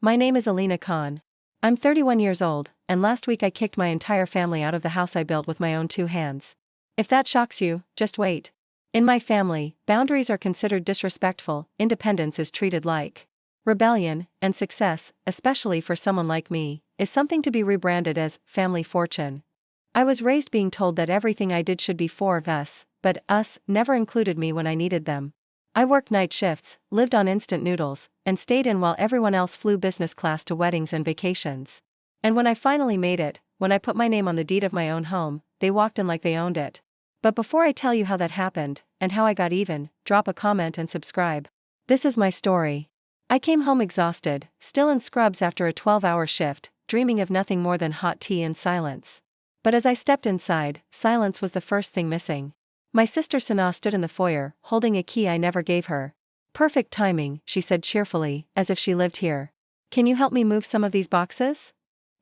My name is Alina Khan. I'm 31 years old, and last week I kicked my entire family out of the house I built with my own two hands. If that shocks you, just wait. In my family, boundaries are considered disrespectful, independence is treated like rebellion, and success, especially for someone like me, is something to be rebranded as family fortune. I was raised being told that everything I did should be for us, but us never included me when I needed them. I worked night shifts, lived on instant noodles, and stayed in while everyone else flew business class to weddings and vacations. And when I finally made it, when I put my name on the deed of my own home, they walked in like they owned it. But before I tell you how that happened, and how I got even, drop a comment and subscribe. This is my story. I came home exhausted, still in scrubs after a 12-hour shift, dreaming of nothing more than hot tea and silence. But as I stepped inside, silence was the first thing missing. My sister Sana stood in the foyer, holding a key I never gave her. Perfect timing, she said cheerfully, as if she lived here. Can you help me move some of these boxes?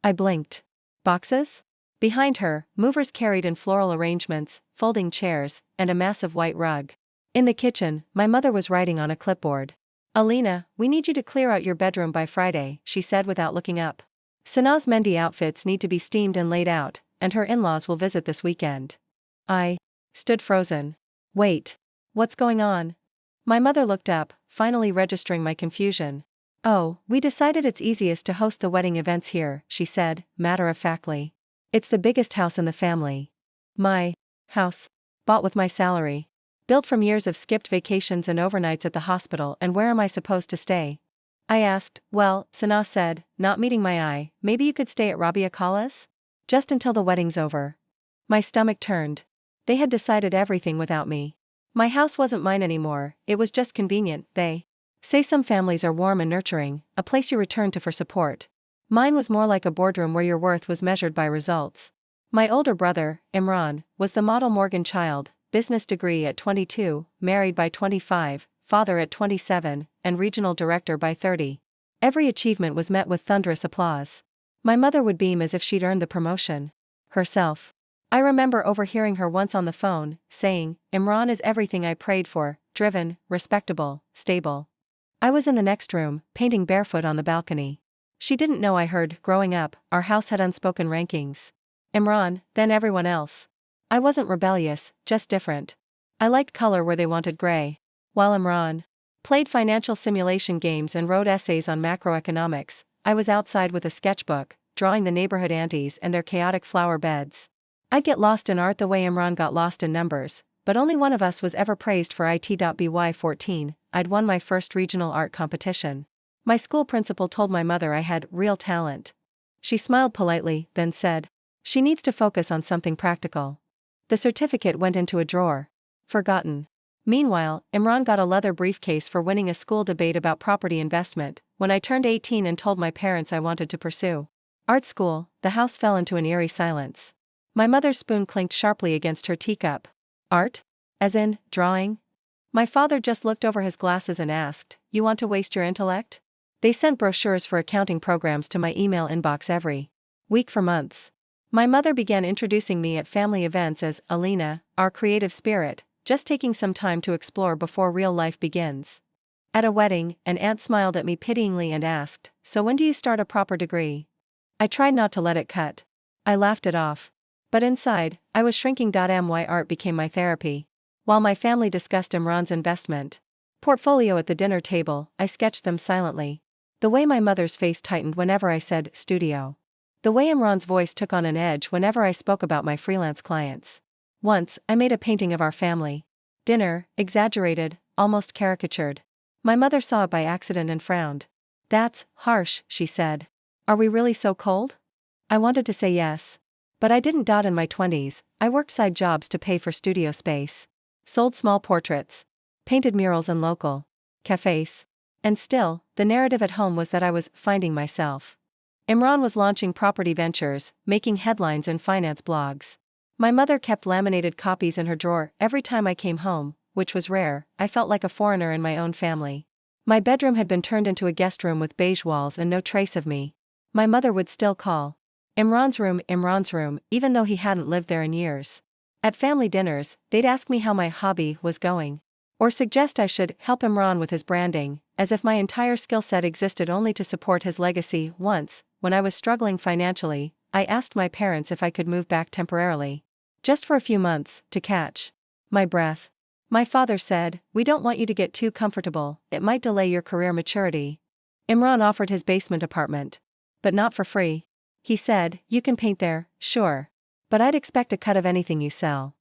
I blinked. Boxes? Behind her, movers carried in floral arrangements, folding chairs, and a massive white rug. In the kitchen, my mother was writing on a clipboard. Alina, we need you to clear out your bedroom by Friday, she said without looking up. Sana's Mendy outfits need to be steamed and laid out, and her in-laws will visit this weekend. I stood frozen. Wait. What's going on? My mother looked up, finally registering my confusion. Oh, we decided it's easiest to host the wedding events here, she said, matter-of-factly. It's the biggest house in the family. My house. Bought with my salary. Built from years of skipped vacations and overnights at the hospital, and where am I supposed to stay? I asked. Well, Sana said, not meeting my eye, maybe you could stay at Rabia Khalas? Just until the wedding's over. My stomach turned. They had decided everything without me. My house wasn't mine anymore, it was just convenient, they say some families are warm and nurturing, a place you return to for support. Mine was more like a boardroom where your worth was measured by results. My older brother, Imran, was the model Morgan child, business degree at 22, married by 25, father at 27, and regional director by 30. Every achievement was met with thunderous applause. My mother would beam as if she'd earned the promotion herself. I remember overhearing her once on the phone, saying, Imran is everything I prayed for, driven, respectable, stable. I was in the next room, painting barefoot on the balcony. She didn't know I heard, growing up, our house had unspoken rankings. Imran, then everyone else. I wasn't rebellious, just different. I liked color where they wanted gray. While Imran played financial simulation games and wrote essays on macroeconomics, I was outside with a sketchbook, drawing the neighborhood aunties and their chaotic flower beds. I'd get lost in art the way Imran got lost in numbers, but only one of us was ever praised for it.by 14, I'd won my first regional art competition. My school principal told my mother I had real talent. She smiled politely, then said, she needs to focus on something practical. The certificate went into a drawer. Forgotten. Meanwhile, Imran got a leather briefcase for winning a school debate about property investment. When I turned 18 and told my parents I wanted to pursue art school, the house fell into an eerie silence. My mother's spoon clinked sharply against her teacup. Art? As in, drawing? My father just looked over his glasses and asked, you want to waste your intellect? They sent brochures for accounting programs to my email inbox every week for months. My mother began introducing me at family events as Alina, our creative spirit, just taking some time to explore before real life begins. At a wedding, an aunt smiled at me pityingly and asked, so when do you start a proper degree? I tried not to let it cut. I laughed it off. But inside, I was shrinking. My art became my therapy. While my family discussed Imran's investment portfolio at the dinner table, I sketched them silently. The way my mother's face tightened whenever I said studio. The way Imran's voice took on an edge whenever I spoke about my freelance clients. Once, I made a painting of our family dinner, exaggerated, almost caricatured. My mother saw it by accident and frowned. That's harsh, she said. Are we really so cold? I wanted to say yes. But I didn't. In my 20s, I worked side jobs to pay for studio space. Sold small portraits. Painted murals in local cafes. And still, the narrative at home was that I was finding myself. Imran was launching property ventures, making headlines in finance blogs. My mother kept laminated copies in her drawer. Every time I came home, which was rare, I felt like a foreigner in my own family. My bedroom had been turned into a guest room with beige walls and no trace of me. My mother would still call Imran's room, even though he hadn't lived there in years. At family dinners, they'd ask me how my hobby was going. Or suggest I should help Imran with his branding, as if my entire skill set existed only to support his legacy. Once, when I was struggling financially, I asked my parents if I could move back temporarily. Just for a few months, to catch my breath. My father said, "We don't want you to get too comfortable, it might delay your career maturity." Imran offered his basement apartment. But not for free. He said, "You can paint there, sure. But I'd expect a cut of anything you sell."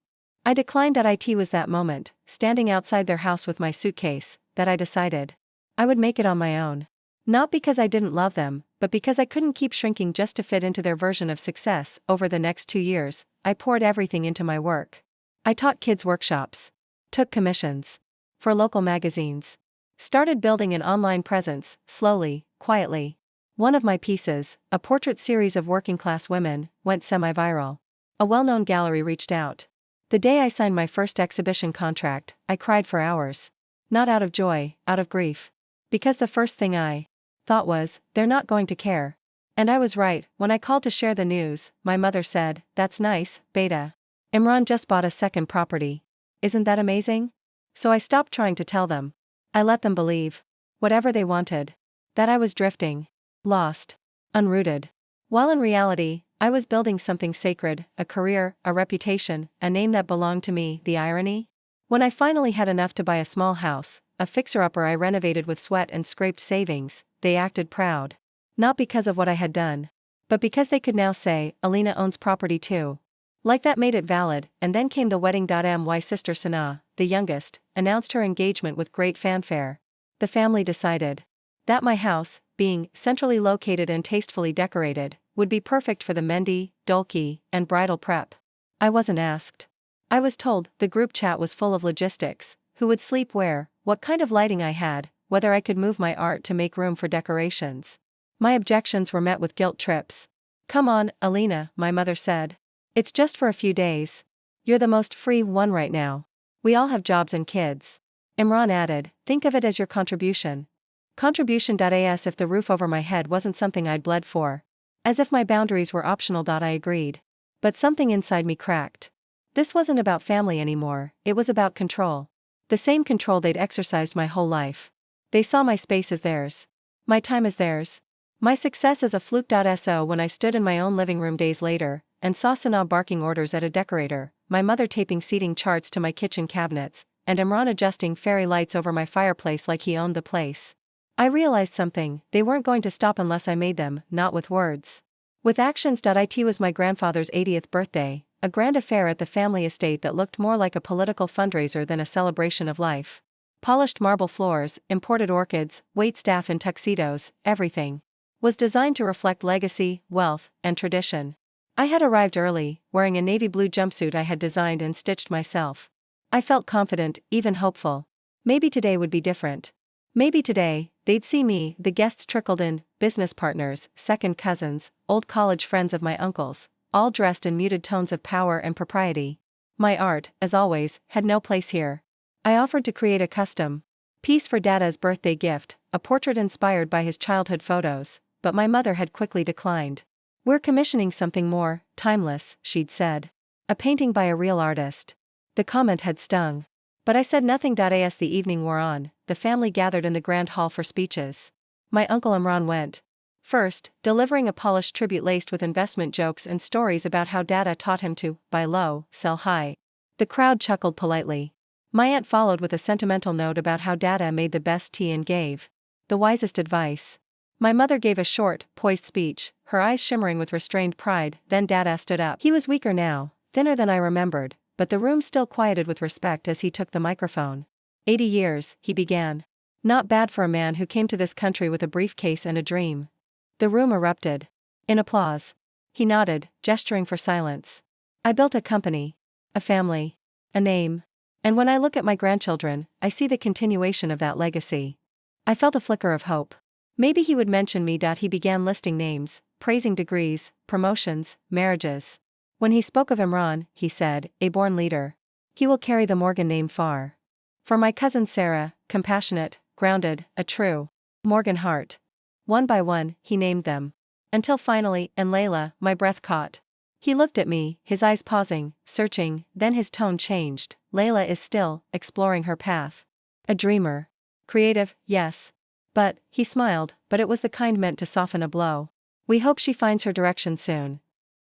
I declined. It was that moment, standing outside their house with my suitcase, that I decided I would make it on my own. Not because I didn't love them, but because I couldn't keep shrinking just to fit into their version of success. Over the next 2 years, I poured everything into my work. I taught kids workshops, took commissions for local magazines, started building an online presence, slowly, quietly. One of my pieces, a portrait series of working-class women, went semi-viral. A well-known gallery reached out. The day I signed my first exhibition contract, I cried for hours. Not out of joy, out of grief. Because the first thing I thought was, they're not going to care. And I was right. When I called to share the news, my mother said, "That's nice, Beta. Imran just bought a second property. Isn't that amazing?" So I stopped trying to tell them. I let them believe whatever they wanted. That I was drifting, lost, unrooted. While in reality, I was building something sacred, a career, a reputation, a name that belonged to me. The irony? When I finally had enough to buy a small house, a fixer-upper I renovated with sweat and scraped savings, they acted proud. Not because of what I had done, but because they could now say, "Alina owns property too." Like that made it valid. And then came the wedding. My sister Sana, the youngest, announced her engagement with great fanfare. The family decided that my house, being centrally located and tastefully decorated, would be perfect for the Mendi, Dolki, and bridal prep. I wasn't asked. I was told. The group chat was full of logistics: who would sleep where, what kind of lighting I had, whether I could move my art to make room for decorations. My objections were met with guilt trips. "Come on, Alina," my mother said. "It's just for a few days. You're the most free one right now. We all have jobs and kids." Imran added, "Think of it as your contribution." Contribution. As if the roof over my head wasn't something I'd bled for. As if my boundaries were optional. I agreed. But something inside me cracked. This wasn't about family anymore, it was about control. The same control they'd exercised my whole life. They saw my space as theirs. My time as theirs. My success as a fluke. So when I stood in my own living room days later, and saw Sana barking orders at a decorator, my mother taping seating charts to my kitchen cabinets, and Imran adjusting fairy lights over my fireplace like he owned the place, I realized something: they weren't going to stop unless I made them, not with words. With actions. It was my grandfather's 80th birthday, a grand affair at the family estate that looked more like a political fundraiser than a celebration of life. Polished marble floors, imported orchids, waitstaff in tuxedos, everything was designed to reflect legacy, wealth, and tradition. I had arrived early, wearing a navy blue jumpsuit I had designed and stitched myself. I felt confident, even hopeful. Maybe today would be different. Maybe today, they'd see me. The guests trickled in: business partners, second cousins, old college friends of my uncle's, all dressed in muted tones of power and propriety. My art, as always, had no place here. I offered to create a custom piece for Dada's birthday gift, a portrait inspired by his childhood photos, but my mother had quickly declined. "We're commissioning something more timeless," she'd said. "A painting by a real artist." The comment had stung. But I said nothing. As the evening wore on, the family gathered in the grand hall for speeches. My uncle Imran went first, delivering a polished tribute laced with investment jokes and stories about how Dada taught him to buy low, sell high. The crowd chuckled politely. My aunt followed with a sentimental note about how Dada made the best tea and gave the wisest advice. My mother gave a short, poised speech, her eyes shimmering with restrained pride. Then Dada stood up. He was weaker now, thinner than I remembered, but the room still quieted with respect as he took the microphone. 80 years, he began. Not bad for a man who came to this country with a briefcase and a dream. The room erupted in applause. He nodded, gesturing for silence. I built a company, a family, a name. And when I look at my grandchildren, I see the continuation of that legacy. I felt a flicker of hope. Maybe he would mention me. He began listing names, praising degrees, promotions, marriages. When he spoke of Imran, he said, "A born leader. He will carry the Morgan name far." For my cousin Sarah, compassionate, grounded, a true Morgan heart. One by one, he named them. Until finally, and Layla, my breath caught. He looked at me, his eyes pausing, searching, then his tone changed. "Layla is still exploring her path. A dreamer. Creative, yes. But, he smiled, but it was the kind meant to soften a blow. We hope she finds her direction soon.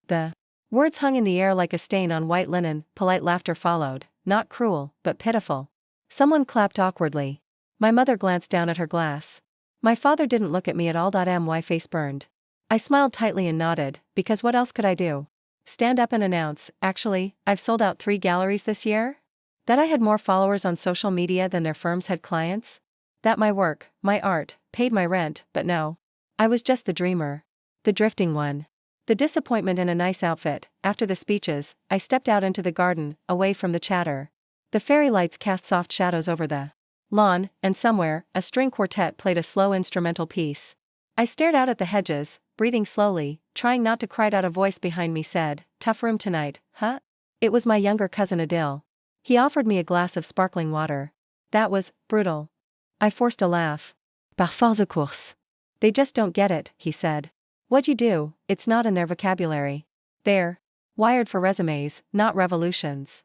The words hung in the air like a stain on white linen. Polite laughter followed, not cruel, but pitiful. Someone clapped awkwardly. My mother glanced down at her glass. My father didn't look at me at all. My face burned. I smiled tightly and nodded, because what else could I do? Stand up and announce, actually, I've sold out 3 galleries this year? That I had more followers on social media than their firms had clients? That my work, my art, paid my rent, but no. I was just the dreamer. The drifting one. The disappointment in a nice outfit. After the speeches, I stepped out into the garden, away from the chatter. The fairy lights cast soft shadows over the lawn, and somewhere, a string quartet played a slow instrumental piece. I stared out at the hedges, breathing slowly, trying not to cry out. A voice behind me said, "Tough room tonight, huh?" It was my younger cousin Adil. He offered me a glass of sparkling water. That was brutal. I forced a laugh. Parfois de course. They just don't get it, he said. What you do, it's not in their vocabulary. They're wired for resumes, not revolutions.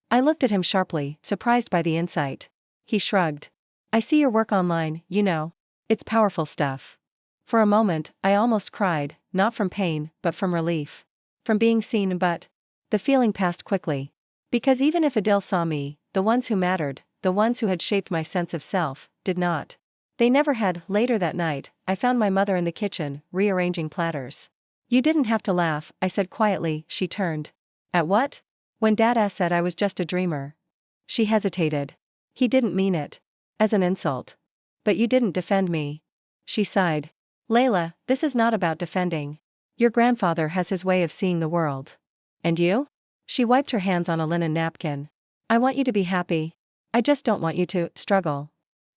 I looked at him sharply, surprised by the insight. He shrugged. I see your work online, you know. It's powerful stuff. For a moment, I almost cried, not from pain, but from relief. From being seen. But the feeling passed quickly. Because even if Adil saw me, the ones who mattered, the ones who had shaped my sense of self, did not. They never had. Later that night, I found my mother in the kitchen, rearranging platters. You didn't have to laugh, I said quietly. She turned. At what? When Dada said I was just a dreamer. She hesitated. He didn't mean it. As an insult. But you didn't defend me. She sighed. Layla, this is not about defending. Your grandfather has his way of seeing the world. And you? She wiped her hands on a linen napkin. I want you to be happy. I just don't want you to struggle.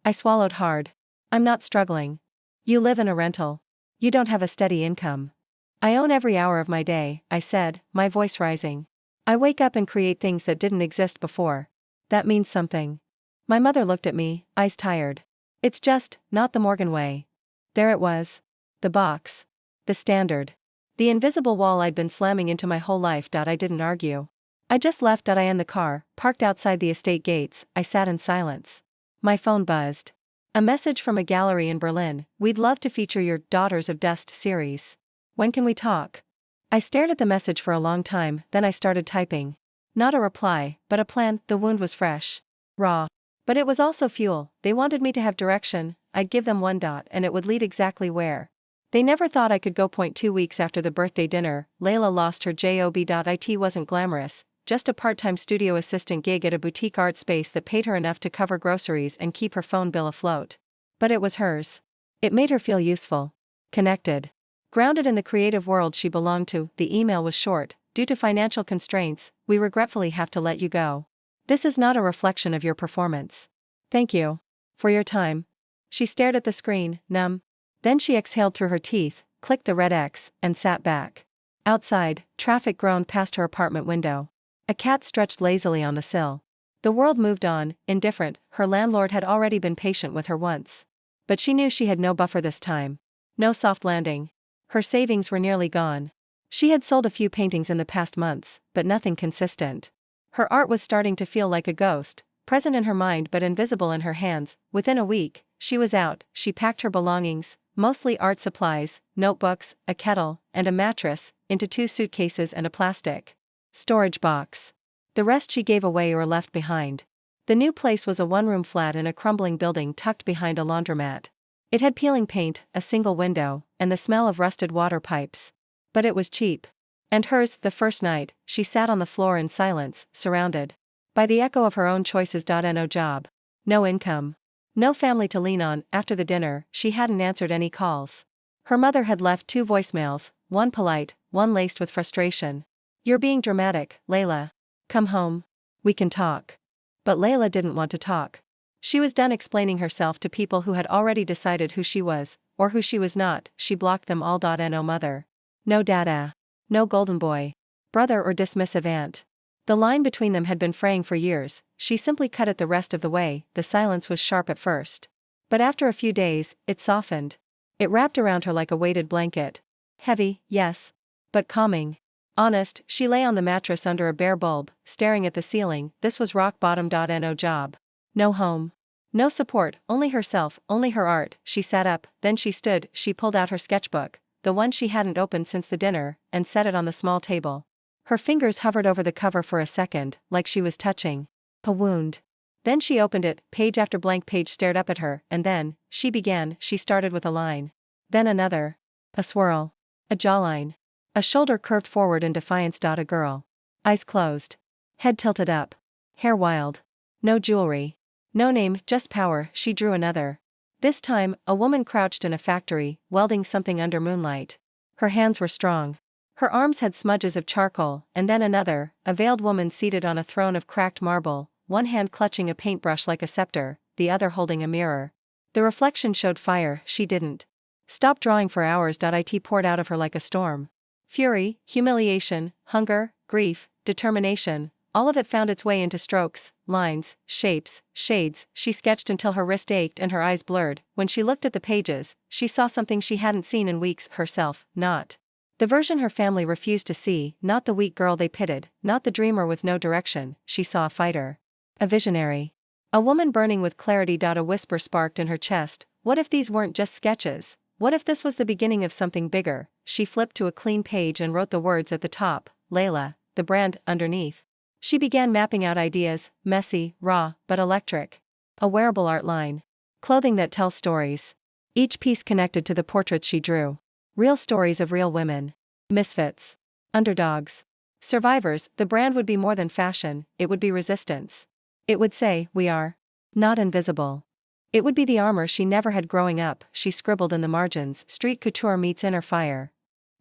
I swallowed hard. I'm not struggling. You live in a rental. You don't have a steady income. I own every hour of my day, I said, my voice rising. I wake up and create things that didn't exist before. That means something. My mother looked at me, eyes tired. It's just, not the Morgan way. There it was. The box. The standard. The invisible wall I'd been slamming into my whole life. I didn't argue. I just left. I in the car, parked outside the estate gates. I sat in silence. My phone buzzed. A message from a gallery in Berlin. We'd love to feature your Daughters of Dust series. When can we talk? I stared at the message for a long time, then I started typing. Not a reply, but a plan. The wound was fresh. Raw. But it was also fuel. They wanted me to have direction. I'd give them one dot and it would lead exactly where. They never thought I could go. 2 weeks after the birthday dinner, Layla lost her job. It wasn't glamorous, just a part-time studio assistant gig at a boutique art space that paid her enough to cover groceries and keep her phone bill afloat. But it was hers. It made her feel useful. Connected. Grounded in the creative world she belonged to. The email was short. Due to financial constraints, we regretfully have to let you go. This is not a reflection of your performance. Thank you. For your time. She stared at the screen, numb. Then she exhaled through her teeth, clicked the red X, and sat back. Outside, traffic groaned past her apartment window. A cat stretched lazily on the sill. The world moved on, indifferent. Her landlord had already been patient with her once. But she knew she had no buffer this time. No soft landing. Her savings were nearly gone. She had sold a few paintings in the past months, but nothing consistent. Her art was starting to feel like a ghost, present in her mind but invisible in her hands. Within a week, she was out. She packed her belongings, mostly art supplies, notebooks, a kettle, and a mattress, into 2 suitcases and a plastic storage box. The rest she gave away or left behind. The new place was a 1-room flat in a crumbling building tucked behind a laundromat. It had peeling paint, a single window, and the smell of rusted water pipes. But it was cheap. And hers. The first night, she sat on the floor in silence, surrounded by the echo of her own choices. No job. No income. No family to lean on. After the dinner, she hadn't answered any calls. Her mother had left 2 voicemails, one polite, one laced with frustration. You're being dramatic, Layla. Come home. We can talk. But Layla didn't want to talk. She was done explaining herself to people who had already decided who she was, or who she was not. She blocked them all. No mother. No dada. No golden boy. Brother or dismissive aunt. The line between them had been fraying for years. She simply cut it the rest of the way. The silence was sharp at first. But after a few days, it softened. It wrapped around her like a weighted blanket. Heavy, yes. But calming. Honest. She lay on the mattress under a bare bulb, staring at the ceiling. This was rock bottom. No job. No home. No support, only herself, only her art. She sat up, then she stood, she pulled out her sketchbook, the one she hadn't opened since the dinner, and set it on the small table. Her fingers hovered over the cover for a second, like she was touching a wound. Then she opened it, page after blank page stared up at her, and then, she started with a line. Then another. A swirl. A jawline. A shoulder curved forward in defiance. A girl. Eyes closed. Head tilted up. Hair wild. No jewelry. No name, just power. She drew another. This time, a woman crouched in a factory, welding something under moonlight. Her hands were strong. Her arms had smudges of charcoal, and then another, a veiled woman seated on a throne of cracked marble, one hand clutching a paintbrush like a scepter, the other holding a mirror. The reflection showed fire. She didn't stop drawing for hours. It poured out of her like a storm. Fury, humiliation, hunger, grief, determination, all of it found its way into strokes, lines, shapes, shades. She sketched until her wrist ached and her eyes blurred. When she looked at the pages, she saw something she hadn't seen in weeks. Herself, not the version her family refused to see, not the weak girl they pitted, not the dreamer with no direction. She saw a fighter. A visionary. A woman burning with clarity. A whisper sparked in her chest. What if these weren't just sketches? What if this was the beginning of something bigger? She flipped to a clean page and wrote the words at the top, Layla, the brand, underneath. She began mapping out ideas, messy, raw, but electric. A wearable art line. Clothing that tells stories. Each piece connected to the portraits she drew. Real stories of real women. Misfits. Underdogs. Survivors. The brand would be more than fashion, it would be resistance. It would say, we are not invisible. It would be the armor she never had growing up. She scribbled in the margins, street couture meets inner fire.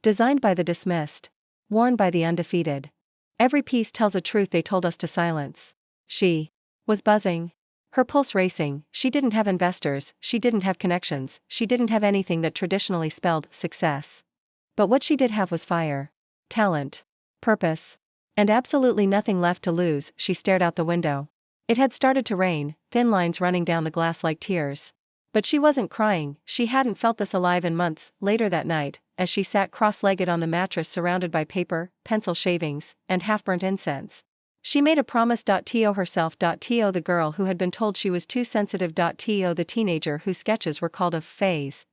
Designed by the dismissed. Worn by the undefeated. Every piece tells a truth they told us to silence. She was buzzing. Her pulse racing. She didn't have investors, she didn't have connections, she didn't have anything that traditionally spelled success. But what she did have was fire. Talent. Purpose. And absolutely nothing left to lose. She stared out the window. It had started to rain, thin lines running down the glass like tears. But she wasn't crying, she hadn't felt this alive in months. Later that night, as she sat cross-legged on the mattress surrounded by paper, pencil shavings, and half-burnt incense, she made a promise. To herself. To the girl who had been told she was too sensitive. To the teenager whose sketches were called a phase.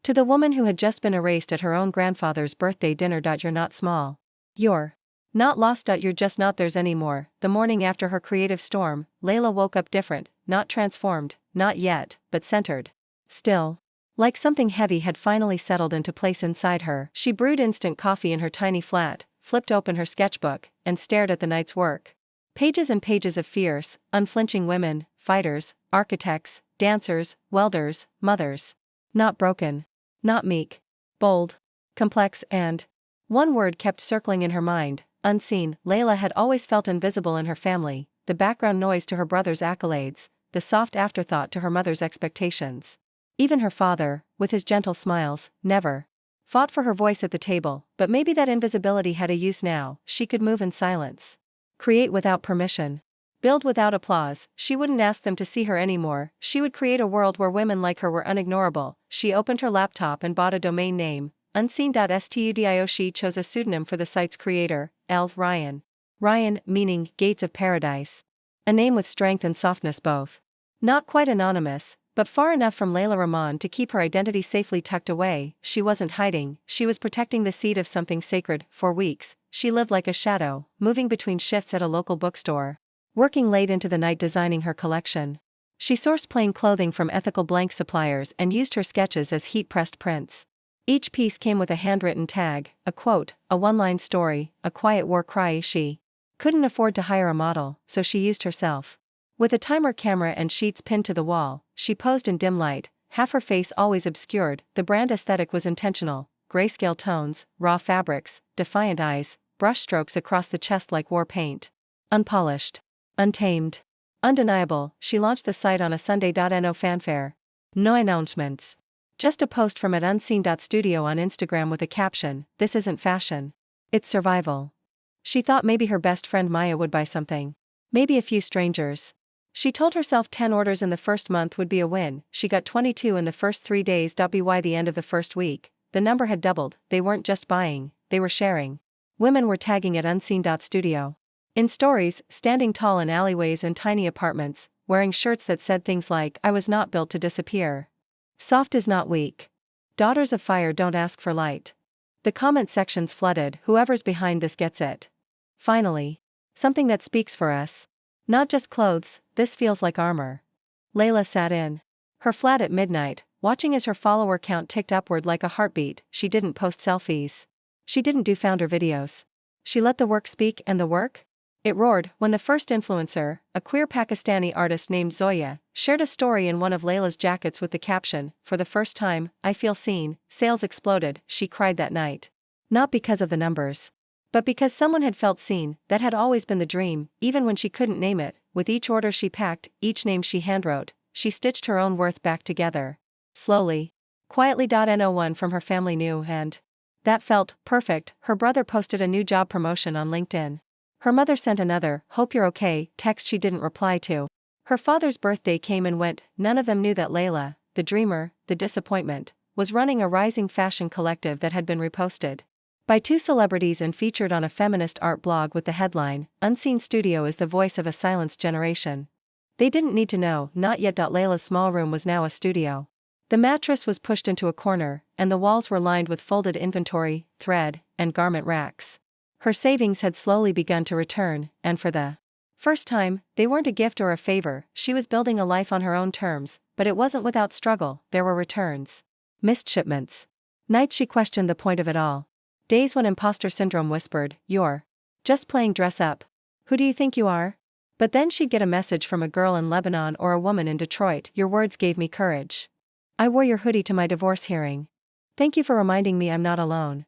To the woman who had just been erased at her own grandfather's birthday dinner. You're not small. You're not lost. You're just not theirs anymore. The morning after her creative storm, Layla woke up different, not transformed, not yet, but centered. Still. Like something heavy had finally settled into place inside her. She brewed instant coffee in her tiny flat, flipped open her sketchbook, and stared at the night's work. Pages and pages of fierce, unflinching women, fighters, architects, dancers, welders, mothers. Not broken. Not meek. Bold. Complex. And one word kept circling in her mind, unseen. Layla had always felt invisible in her family, the background noise to her brother's accolades, the soft afterthought to her mother's expectations. Even her father, with his gentle smiles, never fought for her voice at the table. But maybe that invisibility had a use now. She could move in silence. Create without permission. Build without applause. She wouldn't ask them to see her anymore. She would create a world where women like her were unignorable. She opened her laptop and bought a domain name, unseen.studio. She chose a pseudonym for the site's creator, L. Ryan. Ryan, meaning Gates of Paradise. A name with strength and softness both. Not quite anonymous, but far enough from Layla Rahman to keep her identity safely tucked away. She wasn't hiding, she was protecting the seed of something sacred. For weeks, she lived like a shadow, moving between shifts at a local bookstore, working late into the night designing her collection. She sourced plain clothing from ethical blank suppliers and used her sketches as heat-pressed prints. Each piece came with a handwritten tag, a quote, a one-line story, a quiet war cry. She couldn't afford to hire a model, so she used herself. With a timer camera and sheets pinned to the wall, she posed in dim light, half her face always obscured. The brand aesthetic was intentional: grayscale tones, raw fabrics, defiant eyes, brushstrokes across the chest like war paint. Unpolished. Untamed. Undeniable. She launched the site on a Sunday. No fanfare. No announcements. Just a post from @unseen.studio on Instagram with a caption, "This isn't fashion. It's survival." She thought maybe her best friend Maya would buy something. Maybe a few strangers. She told herself 10 orders in the first month would be a win. She got 22 in the first 3 days. By the end of the first week, the number had doubled. They weren't just buying, they were sharing. Women were tagging @unseen.studio in stories, standing tall in alleyways and tiny apartments, wearing shirts that said things like, "I was not built to disappear." "Soft is not weak." "Daughters of fire don't ask for light." The comment sections flooded, "Whoever's behind this gets it." Finally. Something that speaks for us. Not just clothes, this feels like armor. Layla sat in her flat at midnight, watching as her follower count ticked upward like a heartbeat. She didn't post selfies. She didn't do founder videos. She let the work speak, and the work? It roared when the first influencer, a queer Pakistani artist named Zoya, shared a story in one of Layla's jackets with the caption, "For the first time, I feel seen." Sales exploded, she cried that night. Not because of the numbers, but because someone had felt seen. That had always been the dream, even when she couldn't name it. With each order she packed, each name she handwrote, she stitched her own worth back together. Slowly. Quietly. No one from her family knew, and that felt perfect. Her brother posted a new job promotion on LinkedIn. Her mother sent another, "Hope you're okay," text she didn't reply to. Her father's birthday came and went. None of them knew that Layla, the dreamer, the disappointment, was running a rising fashion collective that had been reposted by two celebrities and featured on a feminist art blog with the headline, "Unseen Studio is the voice of a silenced generation." They didn't need to know, not yet. Layla's small room was now a studio. The mattress was pushed into a corner, and the walls were lined with folded inventory, thread, and garment racks. Her savings had slowly begun to return, and for the first time, they weren't a gift or a favor. She was building a life on her own terms, but it wasn't without struggle. There were returns, missed shipments, nights she questioned the point of it all, days when imposter syndrome whispered, "You're just playing dress up. Who do you think you are?" But then she'd get a message from a girl in Lebanon or a woman in Detroit, "Your words gave me courage. I wore your hoodie to my divorce hearing. Thank you for reminding me I'm not alone."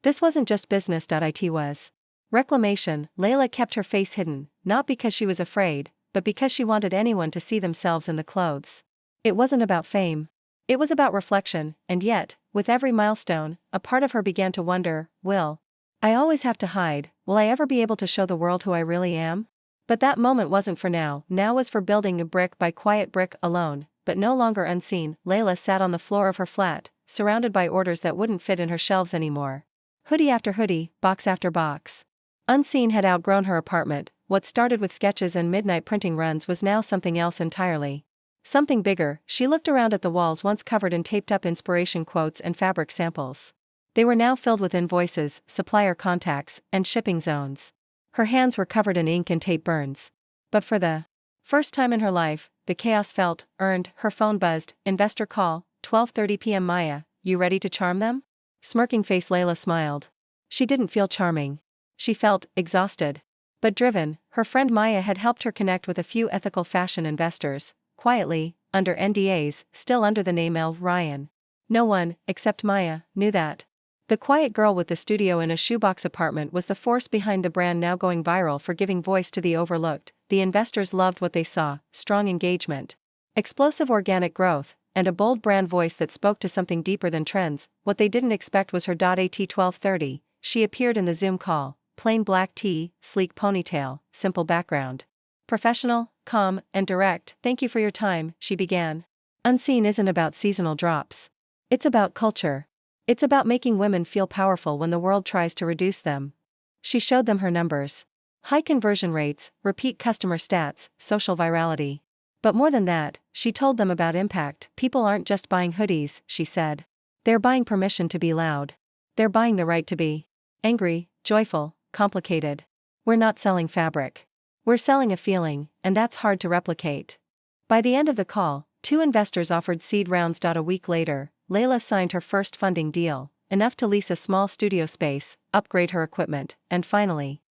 This wasn't just business. It was reclamation. Layla kept her face hidden, not because she was afraid, but because she wanted anyone to see themselves in the clothes. It wasn't about fame. It was about reflection, and yet, with every milestone, a part of her began to wonder, will I always have to hide? Will I ever be able to show the world who I really am? But that moment wasn't for now. Now was for building a brick by quiet brick, alone, but no longer unseen. Layla sat on the floor of her flat, surrounded by orders that wouldn't fit in her shelves anymore. Hoodie after hoodie, box after box. Unseen had outgrown her apartment. What started with sketches and midnight printing runs was now something else entirely. Something bigger. She looked around at the walls once covered in taped up inspiration quotes and fabric samples. They were now filled with invoices, supplier contacts, and shipping zones. Her hands were covered in ink and tape burns. But for the first time in her life, the chaos felt earned. Her phone buzzed. Investor call, 12:30 p.m. "Maya, you ready to charm them?" Smirking face. Layla smiled. She didn't feel charming. She felt exhausted, but driven. Her friend Maya had helped her connect with a few ethical fashion investors, quietly, under NDAs, still under the name L. Ryan. No one, except Maya, knew that. The quiet girl with the studio in a shoebox apartment was the force behind the brand now going viral for giving voice to the overlooked. The investors loved what they saw: strong engagement, explosive organic growth, and a bold brand voice that spoke to something deeper than trends. What they didn't expect was her. At 12:30, she appeared in the Zoom call, plain black tee, sleek ponytail, simple background. Professional, calm, and direct. "Thank you for your time," she began. Unseen isn't about seasonal drops. It's about culture. It's about making women feel powerful when the world tries to reduce them. She showed them her numbers. High conversion rates, repeat customer stats, social virality. But more than that, she told them about impact. People aren't just buying hoodies, she said. They're buying permission to be loud. They're buying the right to be angry, joyful, complicated. We're not selling fabric. We're selling a feeling, and that's hard to replicate. By the end of the call, 2 investors offered seed rounds. A week later, Layla signed her first funding deal, enough to lease a small studio space, upgrade her equipment, and finally,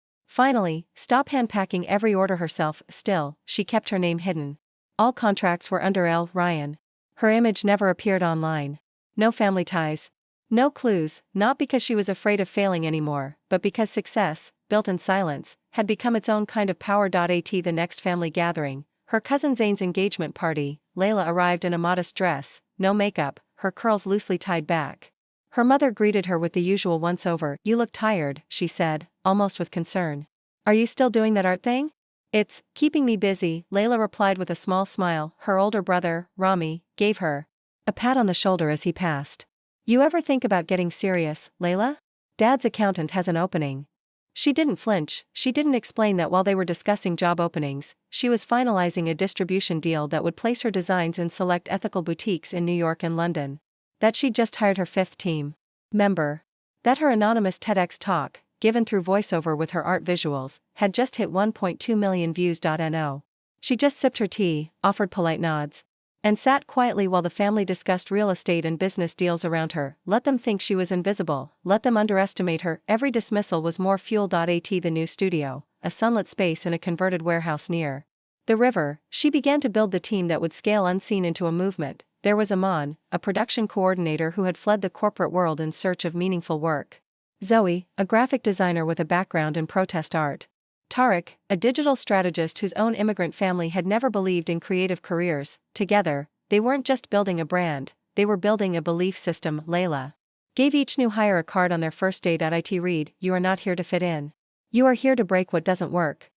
stop handpacking every order herself. Still, she kept her name hidden. All contracts were under L. Ryan. Her image never appeared online. No family ties. No clues, not because she was afraid of failing anymore, but because success, built in silence, had become its own kind of power. At the next family gathering, her cousin Zane's engagement party, Layla arrived in a modest dress, no makeup, her curls loosely tied back. Her mother greeted her with the usual once-over. "You look tired," she said, almost with concern. "Are you still doing that art thing?" "It's keeping me busy," Layla replied with a small smile. Her older brother, Rami, gave her a pat on the shoulder as he passed. "You ever think about getting serious, Layla? Dad's accountant has an opening." She didn't flinch. She didn't explain that while they were discussing job openings, she was finalizing a distribution deal that would place her designs in select ethical boutiques in New York and London. That she'd just hired her 5th team member. That her anonymous TEDx talk, given through voiceover with her art visuals, had just hit 1.2 million views. No. She just sipped her tea, offered polite nods, and sat quietly while the family discussed real estate and business deals around her. Let them think she was invisible, let them underestimate her. Every dismissal was more fuel. At the new studio, a sunlit space in a converted warehouse near the river, she began to build the team that would scale unseen into a movement. There was Aman, a production coordinator who had fled the corporate world in search of meaningful work. Zoe, a graphic designer with a background in protest art. Tariq, a digital strategist whose own immigrant family had never believed in creative careers. Together, they weren't just building a brand, they were building a belief system. Layla gave each new hire a card on their first day. It read, "You are not here to fit in. You are here to break what doesn't work."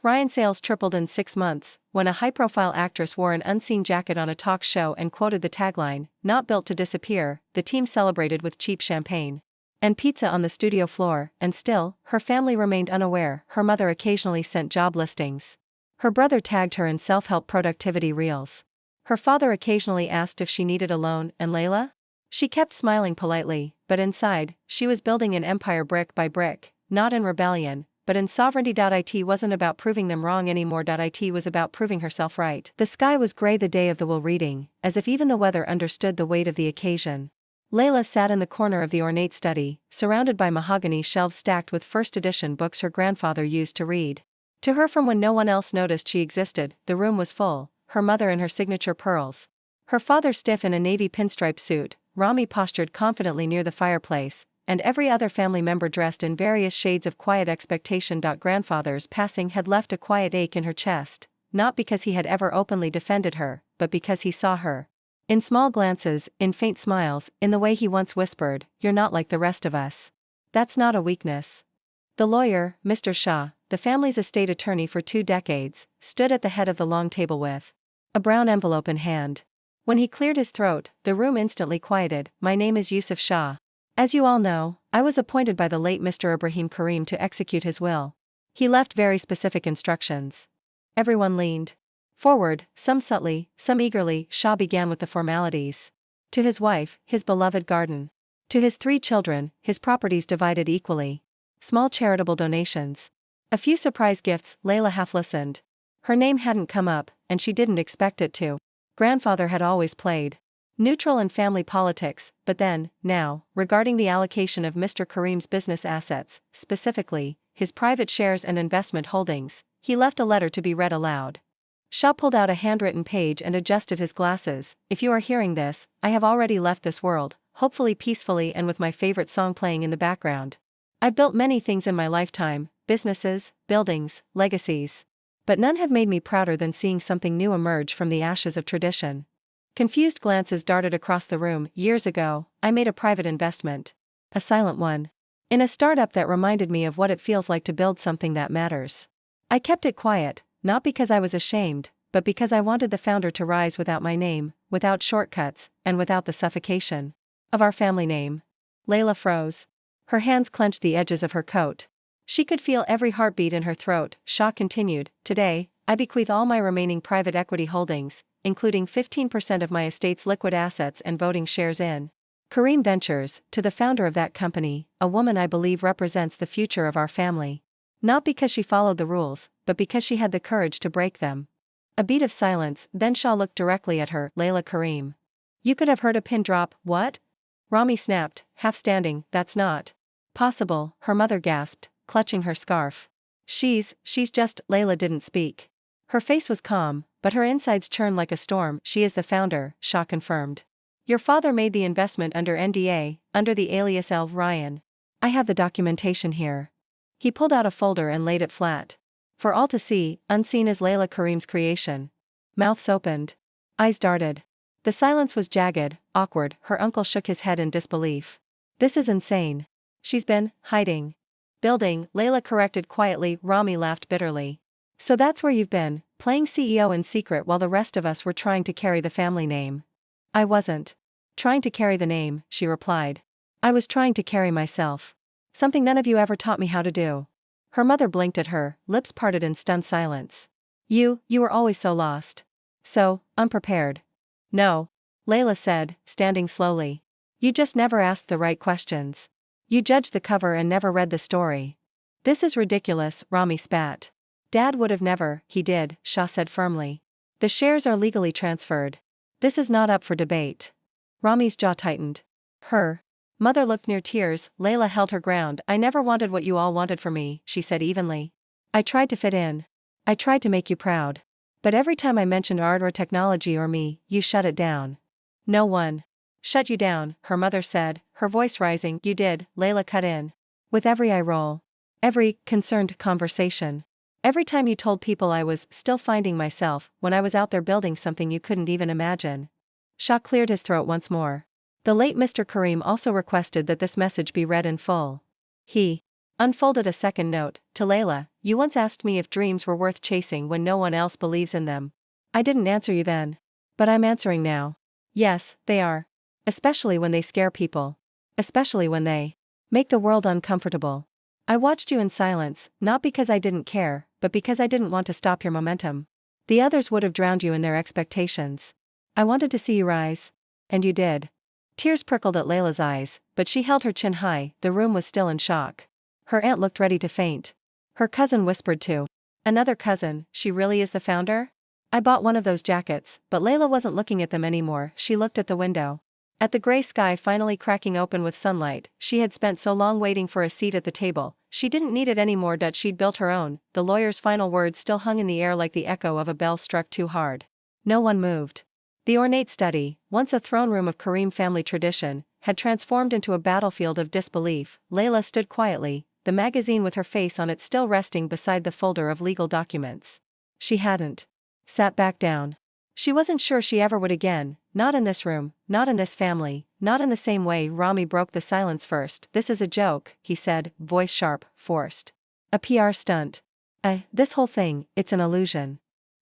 Ryan sales tripled in 6 months, when a high-profile actress wore an unseen jacket on a talk show and quoted the tagline, "Not built to disappear." The team celebrated with cheap champagne and pizza on the studio floor, and still, her family remained unaware. Her mother occasionally sent job listings. Her brother tagged her in self-help productivity reels. Her father occasionally asked if she needed a loan, and Layla? She kept smiling politely, but inside, she was building an empire brick by brick, not in rebellion, but in sovereignty. It wasn't about proving them wrong anymore. It was about proving herself right. The sky was gray the day of the will reading, as if even the weather understood the weight of the occasion. Layla sat in the corner of the ornate study, surrounded by mahogany shelves stacked with first-edition books her grandfather used to read to her from when no one else noticed she existed. The room was full, her mother in her signature pearls, her father stiff in a navy pinstripe suit, Rami postured confidently near the fireplace, and every other family member dressed in various shades of quiet expectation. Grandfather's passing had left a quiet ache in her chest, not because he had ever openly defended her, but because he saw her. In small glances, in faint smiles, in the way he once whispered, "You're not like the rest of us. That's not a weakness." The lawyer, Mr. Shah, the family's estate attorney for 2 decades, stood at the head of the long table with a brown envelope in hand. When he cleared his throat, the room instantly quieted. "My name is Yusuf Shah. As you all know, I was appointed by the late Mr. Ibrahim Karim to execute his will. He left very specific instructions." Everyone leaned forward, some subtly, some eagerly. Shah began with the formalities. To his wife, his beloved garden. To his 3 children, his properties divided equally. Small charitable donations. A few surprise gifts. Layla half listened. Her name hadn't come up, and she didn't expect it to. Grandfather had always played neutral in family politics, but then, now, regarding the allocation of Mr. Karim's business assets, specifically, his private shares and investment holdings, he left a letter to be read aloud. Shah pulled out a handwritten page and adjusted his glasses. "If you are hearing this, I have already left this world, hopefully peacefully and with my favorite song playing in the background. I've built many things in my lifetime, businesses, buildings, legacies. But none have made me prouder than seeing something new emerge from the ashes of tradition." Confused glances darted across the room. "Years ago, I made a private investment. A silent one. In a startup that reminded me of what it feels like to build something that matters. I kept it quiet, not because I was ashamed, but because I wanted the founder to rise without my name, without shortcuts, and without the suffocation of our family name." Layla froze. Her hands clenched the edges of her coat. She could feel every heartbeat in her throat. Shah continued, "Today, I bequeath all my remaining private equity holdings, including 15% of my estate's liquid assets and voting shares in Karim Ventures, to the founder of that company, a woman I believe represents the future of our family. Not because she followed the rules, but because she had the courage to break them." A beat of silence, then Shah looked directly at her. "Layla Karim. You could have heard a pin drop." "What?" Rami snapped, half standing. "That's not possible," her mother gasped, clutching her scarf. She's just." Layla didn't speak. Her face was calm, but her insides churned like a storm. "She is the founder," Shah confirmed. "Your father made the investment under NDA, under the alias L. Ryan. I have the documentation here." He pulled out a folder and laid it flat. For all to see, unseen as Layla Karim's creation. Mouths opened. Eyes darted. The silence was jagged, awkward. Her uncle shook his head in disbelief. "This is insane. She's been hiding. Building," Layla corrected quietly. Rami laughed bitterly. "So that's where you've been, playing CEO in secret while the rest of us were trying to carry the family name." "I wasn't trying to carry the name," she replied. "I was trying to carry myself." Something none of you ever taught me how to do. Her mother blinked at her, lips parted in stunned silence. You were always so lost. So unprepared. No, Layla said, standing slowly. You just never asked the right questions. You judged the cover and never read the story. This is ridiculous, Rami spat. Dad would have never. He did, Shah said firmly. The shares are legally transferred. This is not up for debate. Rami's jaw tightened. Her mother looked near tears. Layla held her ground. I never wanted what you all wanted for me, she said evenly. I tried to fit in. I tried to make you proud. But every time I mentioned art or technology or me, you shut it down. No one shut you down, her mother said, her voice rising. You did, Layla cut in. With every eye roll. Every concerned conversation. Every time you told people I was still finding myself when I was out there building something you couldn't even imagine. Shah cleared his throat once more. The late Mr. Karim also requested that this message be read in full. He unfolded a second note. To Layla, you once asked me if dreams were worth chasing when no one else believes in them. I didn't answer you then. But I'm answering now. Yes, they are. Especially when they scare people. Especially when they make the world uncomfortable. I watched you in silence, not because I didn't care, but because I didn't want to stop your momentum. The others would have drowned you in their expectations. I wanted to see you rise. And you did. Tears prickled at Layla's eyes, but she held her chin high. The room was still in shock. Her aunt looked ready to faint. Her cousin whispered too. Another cousin, she really is the founder? I bought one of those jackets, but Layla wasn't looking at them anymore. She looked at the window. At the gray sky finally cracking open with sunlight. She had spent so long waiting for a seat at the table. She didn't need it anymore. She'd built her own. The lawyer's final words still hung in the air like the echo of a bell struck too hard. No one moved. The ornate study, once a throne room of Karim family tradition, had transformed into a battlefield of disbelief. Layla stood quietly, the magazine with her face on it still resting beside the folder of legal documents. She hadn't sat back down. She wasn't sure she ever would again, not in this room, not in this family, not in the same way. Rami broke the silence first. This is a joke, he said, voice sharp, forced. A PR stunt. This whole thing, it's an illusion.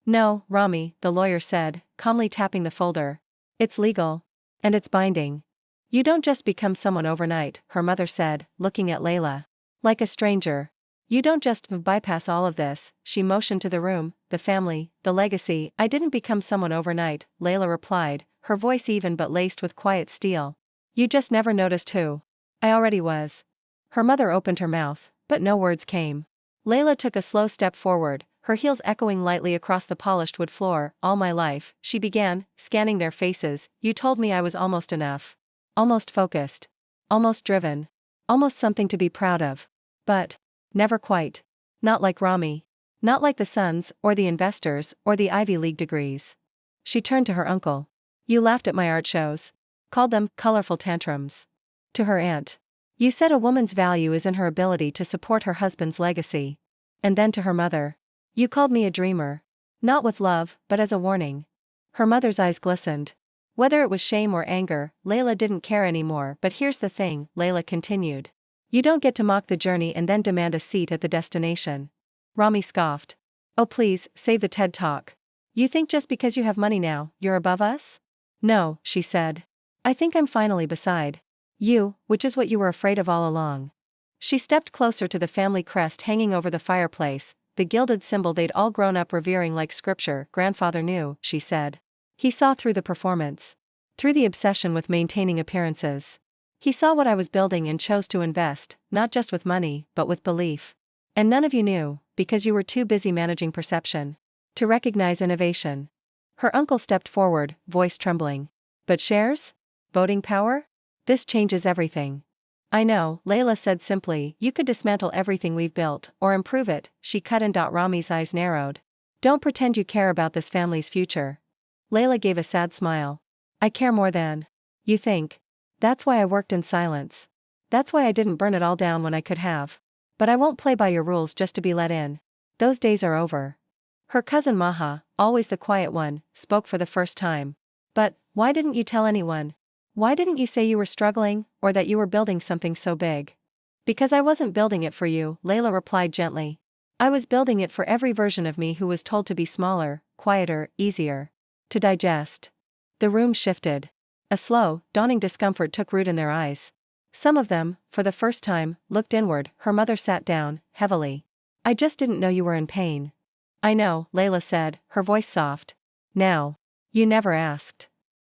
No, Rami, the lawyer said, calmly tapping the folder. It's legal. And it's binding. You don't just become someone overnight, her mother said, looking at Layla. Like a stranger. You don't just bypass all of this. She motioned to the room, the family, the legacy. I didn't become someone overnight, Layla replied, her voice even but laced with quiet steel. You just never noticed who I already was. Her mother opened her mouth, but no words came. Layla took a slow step forward, her heels echoing lightly across the polished wood floor. All my life, she began, scanning their faces, you told me I was almost enough. Almost focused. Almost driven. Almost something to be proud of. But never quite. Not like Rami. Not like the sons, or the investors, or the Ivy League degrees. She turned to her uncle. You laughed at my art shows. Called them colorful tantrums. To her aunt. You said a woman's value is in her ability to support her husband's legacy. And then to her mother. You called me a dreamer. Not with love, but as a warning. Her mother's eyes glistened. Whether it was shame or anger, Layla didn't care anymore. But here's the thing, Layla continued. You don't get to mock the journey and then demand a seat at the destination. Rami scoffed. Oh please, save the TED Talk. You think just because you have money now, you're above us? No, she said. I think I'm finally beside you, which is what you were afraid of all along. She stepped closer to the family crest hanging over the fireplace, the gilded symbol they'd all grown up revering like scripture. Grandfather knew, she said. He saw through the performance. Through the obsession with maintaining appearances. He saw what I was building and chose to invest, not just with money, but with belief. And none of you knew, because you were too busy managing perception. To recognize innovation. Her uncle stepped forward, voice trembling. But shares? Voting power? This changes everything. I know, Layla said simply. You could dismantle everything we've built, or improve it. She cut in. Rami's eyes narrowed. Don't pretend you care about this family's future. Layla gave a sad smile. I care more than you think. That's why I worked in silence. That's why I didn't burn it all down when I could have. But I won't play by your rules just to be let in. Those days are over. Her cousin Maha, always the quiet one, spoke for the first time. But why didn't you tell anyone? Why didn't you say you were struggling, or that you were building something so big? Because I wasn't building it for you, Layla replied gently. I was building it for every version of me who was told to be smaller, quieter, easier to digest. The room shifted. A slow, dawning discomfort took root in their eyes. Some of them, for the first time, looked inward. Her mother sat down, heavily. I just didn't know you were in pain. I know, Layla said, her voice soft. Now. You never asked.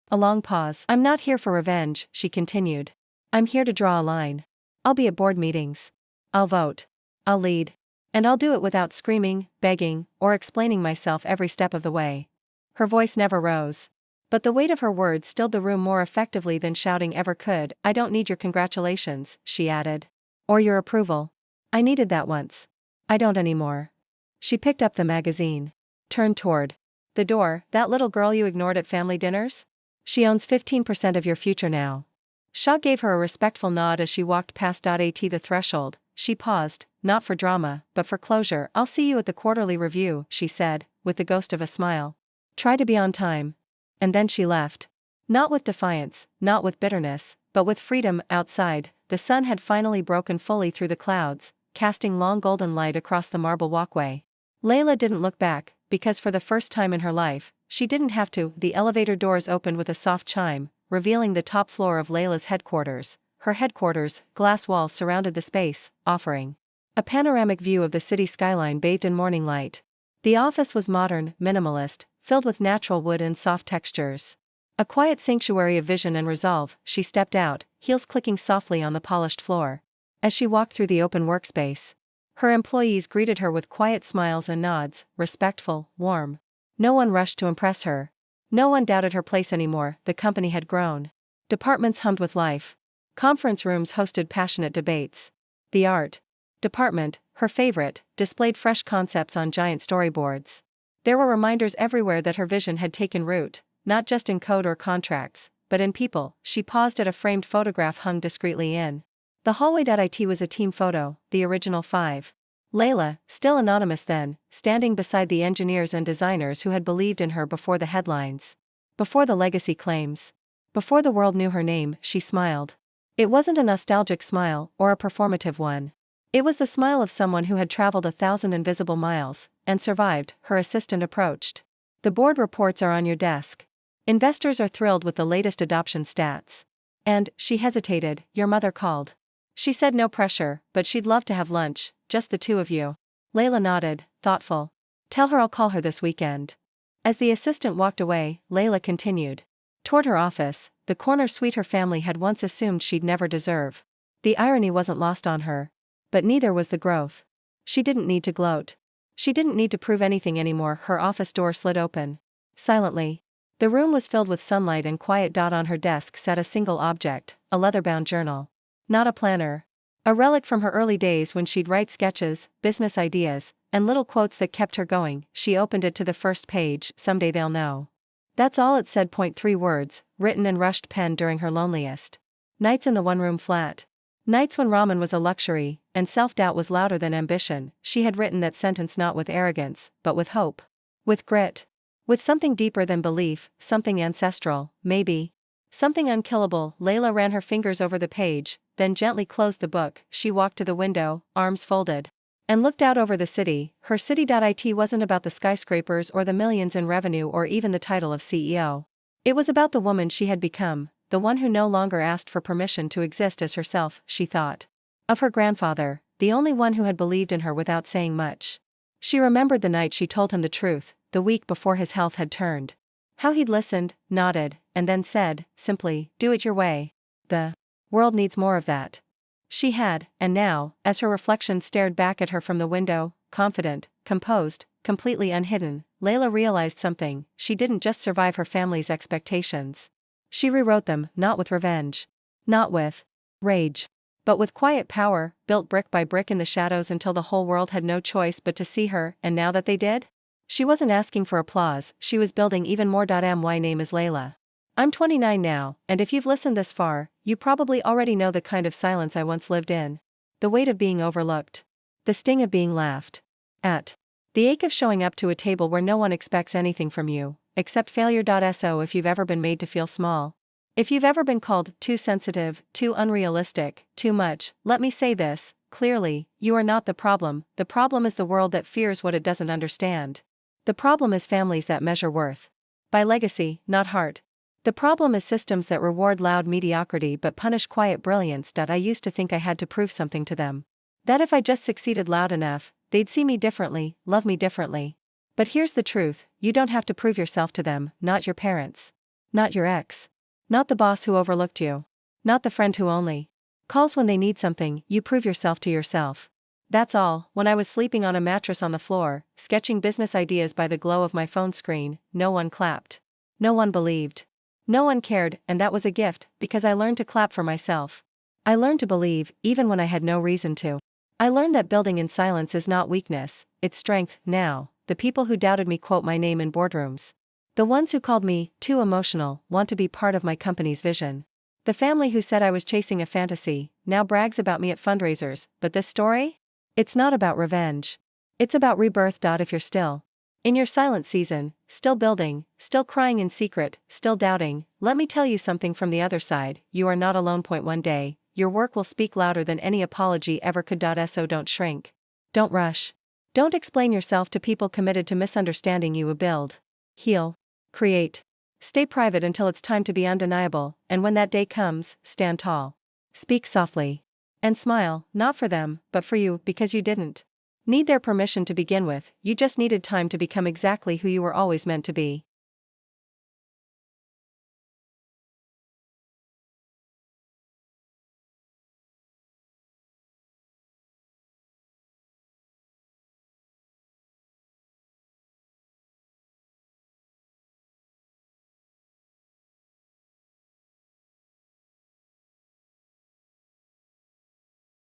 A long pause. I'm not here for revenge, she continued. I'm here to draw a line. I'll be at board meetings. I'll vote. I'll lead. And I'll do it without screaming, begging, or explaining myself every step of the way. Her voice never rose. But the weight of her words stilled the room more effectively than shouting ever could. I don't need your congratulations, she added. Or your approval. I needed that once. I don't anymore. She picked up the magazine. Turned toward the door. That little girl you ignored at family dinners? She owns 15% of your future now. Shaw gave her a respectful nod as she walked past. At the threshold, she paused, not for drama, but for closure. I'll see you at the quarterly review, she said, with the ghost of a smile. Try to be on time. And then she left. Not with defiance, not with bitterness, but with freedom. Outside, the sun had finally broken fully through the clouds, casting long golden light across the marble walkway. Layla didn't look back, because for the first time in her life, she didn't have to. The elevator doors opened with a soft chime, revealing the top floor of Layla's headquarters. Her headquarters, glass walls surrounded the space, offering a panoramic view of the city skyline bathed in morning light. The office was modern, minimalist, filled with natural wood and soft textures. A quiet sanctuary of vision and resolve. She stepped out, heels clicking softly on the polished floor. As she walked through the open workspace, her employees greeted her with quiet smiles and nods, respectful, warm. No one rushed to impress her. No one doubted her place anymore. The company had grown. Departments hummed with life. Conference rooms hosted passionate debates. The art department, her favorite, displayed fresh concepts on giant storyboards. There were reminders everywhere that her vision had taken root, not just in code or contracts, but in people. She paused at a framed photograph hung discreetly in the hallway. It was a team photo, the original 5. Layla, still anonymous then, standing beside the engineers and designers who had believed in her before the headlines. Before the legacy claims. Before the world knew her name. She smiled. It wasn't a nostalgic smile, or a performative one. It was the smile of someone who had traveled 1,000 invisible miles, and survived. Her assistant approached. The board reports are on your desk. Investors are thrilled with the latest adoption stats. And, she hesitated, your mother called. She said no pressure, but she'd love to have lunch, just the two of you. Layla nodded, thoughtful. Tell her I'll call her this weekend. As the assistant walked away, Layla continued toward her office, the corner suite her family had once assumed she'd never deserve. The irony wasn't lost on her. But neither was the growth. She didn't need to gloat. She didn't need to prove anything anymore. Her office door slid open. Silently. The room was filled with sunlight and quiet. On her desk sat a single object, a leather-bound journal. Not a planner. A relic from her early days when she'd write sketches, business ideas, and little quotes that kept her going. She opened it to the first page. Someday they'll know. That's all it said. 3 words, written in rushed pen during her loneliest nights in the one-room flat. Nights when ramen was a luxury, and self-doubt was louder than ambition. She had written that sentence not with arrogance, but with hope. With grit. With something deeper than belief, something ancestral, maybe. Something unkillable. Layla ran her fingers over the page, then gently closed the book. She walked to the window, arms folded, and looked out over the city. Her city. It wasn't about the skyscrapers or the millions in revenue or even the title of CEO. It was about the woman she had become. The one who no longer asked for permission to exist as herself. She thought of her grandfather, the only one who had believed in her without saying much. She remembered the night she told him the truth, the week before his health had turned. How he'd listened, nodded, and then said, simply, do it your way. The world needs more of that. She had, and now, as her reflection stared back at her from the window, confident, composed, completely unhidden, Layla realized something. She didn't just survive her family's expectations. She rewrote them, not with revenge. Not with rage. But with quiet power, built brick by brick in the shadows until the whole world had no choice but to see her. And now that they did? She wasn't asking for applause, she was building even more. My name is Layla. I'm 29 now, and if you've listened this far, you probably already know the kind of silence I once lived in. The weight of being overlooked. The sting of being laughed at. The ache of showing up to a table where no one expects anything from you, except failure. So if you've ever been made to feel small, if you've ever been called too sensitive, too unrealistic, too much, let me say this clearly, you are not the problem. The problem is the world that fears what it doesn't understand. The problem is families that measure worth by legacy, not heart. The problem is systems that reward loud mediocrity but punish quiet brilliance. I used to think I had to prove something to them. That if I just succeeded loud enough, they'd see me differently, love me differently. But here's the truth, you don't have to prove yourself to them, not your parents. Not your ex. Not the boss who overlooked you. Not the friend who only calls when they need something. You prove yourself to yourself. That's all. When I was sleeping on a mattress on the floor, sketching business ideas by the glow of my phone screen, no one clapped. No one believed. No one cared, and that was a gift, because I learned to clap for myself. I learned to believe, even when I had no reason to. I learned that building in silence is not weakness, it's strength. Now, the people who doubted me quote my name in boardrooms. The ones who called me too emotional want to be part of my company's vision. The family who said I was chasing a fantasy now brags about me at fundraisers. But this story? It's not about revenge. It's about rebirth. If you're still in your silent season, still building, still crying in secret, still doubting, let me tell you something from the other side, you are not alone. One day, your work will speak louder than any apology ever could. So don't shrink. Don't rush. Don't explain yourself to people committed to misunderstanding you. Build. Heal. Create. Stay private until it's time to be undeniable, and when that day comes, stand tall. Speak softly. And smile, not for them, but for you, because you didn't need their permission to begin with, you just needed time to become exactly who you were always meant to be.